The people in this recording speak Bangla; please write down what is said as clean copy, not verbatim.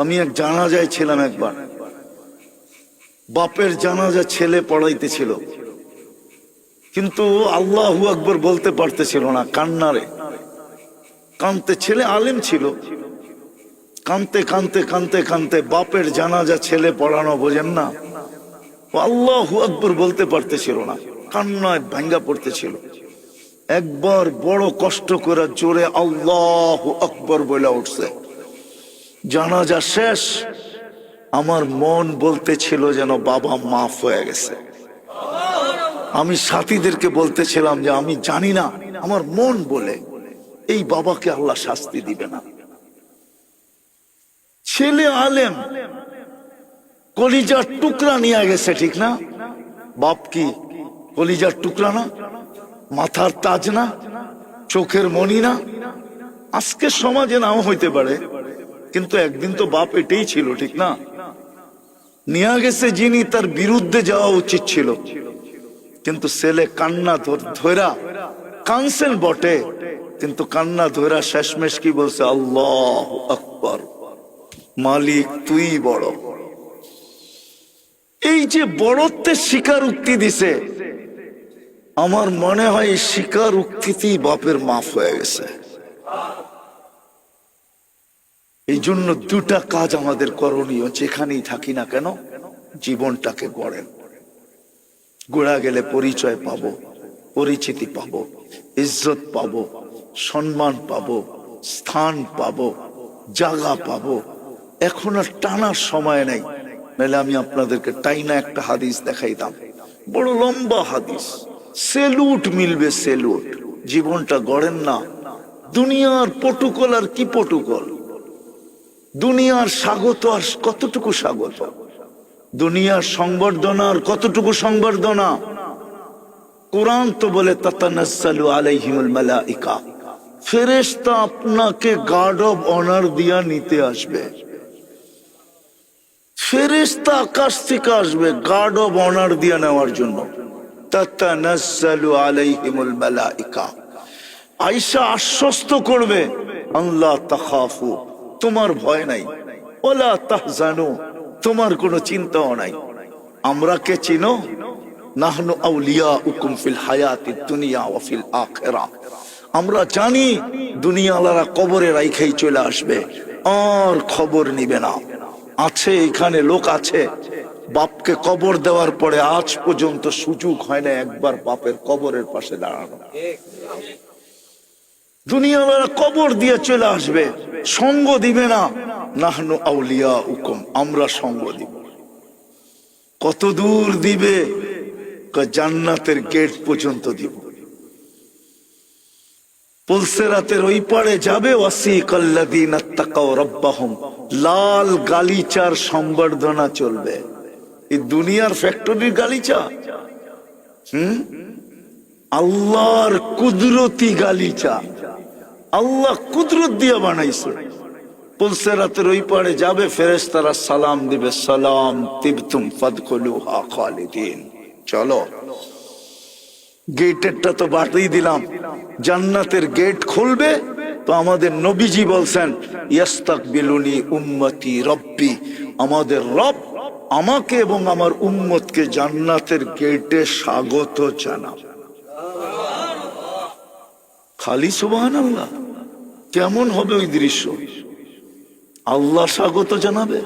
আমি এক জানাজায় ছিলাম একবার, বাপের জানাজা ছেলে পড়াইতেছিল, কিন্তু আল্লাহু আকবার বলতে পারতেছিল না, কান্নারে কানতে, ছেলে আলেম ছিল, কানতে কানতে কানতে কানতে বাপের জানাজা ছেলে পড়ানো, বোঝেন না, আল্লাহু আকবার বলতে পারতেছিল না, কান্নায় ভাঙ্গা পড়তেছিল। একবার বড় কষ্ট করে জোরে আল্লাহু আকবার বলে উঠছে। জানাজা শেষ, আমার মন বলতেছিল যেন বাবা মাফ হয়ে গেছে। আমি সাথীদেরকে বলতেছিলাম যে আমি জানি না, আমার মন বলে এই বাবাকে আল্লাহ শাস্তি দিবে না। ছেলে আলেম, কলিজার টুকরা নিয়ে গেছে, ঠিক না? বাপ কি কলিজার টুকরা না? মাথার তাজ না? চোখের মণি না? আজকে সমাজে নাও হইতে পারে, কিন্তু একদিন তো বাপ এটাই ছিল, ঠিক না? নিয়ে গেছে যিনি, তার বিরুদ্ধে যাওয়া উচিত ছিল, কিন্তু ছেলে কান্না ধরা, কানছেন বটে, কিন্তু কান্না ধরা শেষমেশ কি বলছে? আল্লাহু আকবার, মালিক তুই বড়। এই যে বড়ত্বের স্বীকারোক্তি দিছে, আমার মনে হয় এই স্বীকারোক্তিতেই বাপের মাফ হয়ে গেছে। এই জন্য দুটা কাজ আমাদের করণীয়, যেখানেই থাকি না কেন, জীবনটাকে গড়েন। গোড়া গেলে পরিচয় পাবো, পরিচিতি পাবো, ইজ্জত পাবো, সম্মান পাবো, স্থান পাবো, জায়গা পাবো। এখন আর টানার সময় নেই, নাহলে আমি আপনাদেরকে টাইনা একটা হাদিস দেখাইতাম, বড় লম্বা হাদিস, সেলুট মিলবে, সেলুট। জীবনটা গড়েন না। দুনিয়ার প্রটোকল আর কি প্রটোকল, দুনিয়ার স্বাগত আর কতটুকু স্বাগত, দুনিয়ার সংবর্ধনা আর কতটুকু সংবর্ধনা। কোরআন তো বলে তাতানাজ্জালু আলাইহিমুল মালাইকা, ফেরেশতা আপনাকে গার্ড অফ অনার দিয়া নিতে আসবে। ফেরেশতা আকাশ থেকে আসবে গার্ড অফ অনার দিয়া নেওয়ার জন্য। তাতানাজ্জালু আলাইহিমুল মালাইকা, আয়েশা আশ্বস্ত করবে, আল্লাহ তাখাফু, তোমার ভয় নাই, ওয়ালা তাহজানু, তোমার কোনো চিন্তাও নাই। আমরা কে চিনো? নাহনু আউলিয়াউকুম ফিল হায়াতিদ দুনিয়া ওয়া ফিল আখিরাহ। আমরা জানি দুনিয়াওয়ালারা কবরে রাইখাই চলে আসবে, আর খবর নিবে না। আছে এখানে লোক আছে, বাপকে কবর দেওয়ার পরে আজ পর্যন্ত সুযোগ হয় না একবার বাপের কবরের পাশে দাঁড়ানো। দুনিয়াওয়ালারা কবর দিয়ে চলে আসবে, সঙ্গ দিবে না। নাহনু আউলিয়াউকুম, আমরা সঙ্গ দিব। কত দূর দিবে? জান্নাতের গেট পর্যন্ত দিব। পুলসিরাতের ওই পারে যাবে, ওয়াসিকাল্লাযীনা তাকাউ রাব্বাহুম, লাল গালিচার সম্বর্ধনা চলবে। এই দুনিয়ার ফ্যাক্টরির গালিচা, আল্লাহর কুদরতি গালিচা, আল্লাহ কুদরত দিয়ে বানাইছে। পুলসিরাতের ওই পারে যাবে, ফেরেশতারা সালাম দিবে, সালাম তিবতুম ফাদখুলুহা খালিদিন। চলো, গেটেরটা তো বাড়িয়ে দিলাম, জান্নাতের গেট খুলবে তো আমাদের নবীজি বলছেন, ইয়াস্তাকবিলুনি উম্মতি রব্বি, আমাদের রব আমাকে এবং আমার উম্মতকে জান্নাতের গেটে স্বাগত জানাবে। খালি সুবহানাল্লাহ, কেমন হবে ওই দৃশ্য? আল্লাহ স্বাগত জানাবে।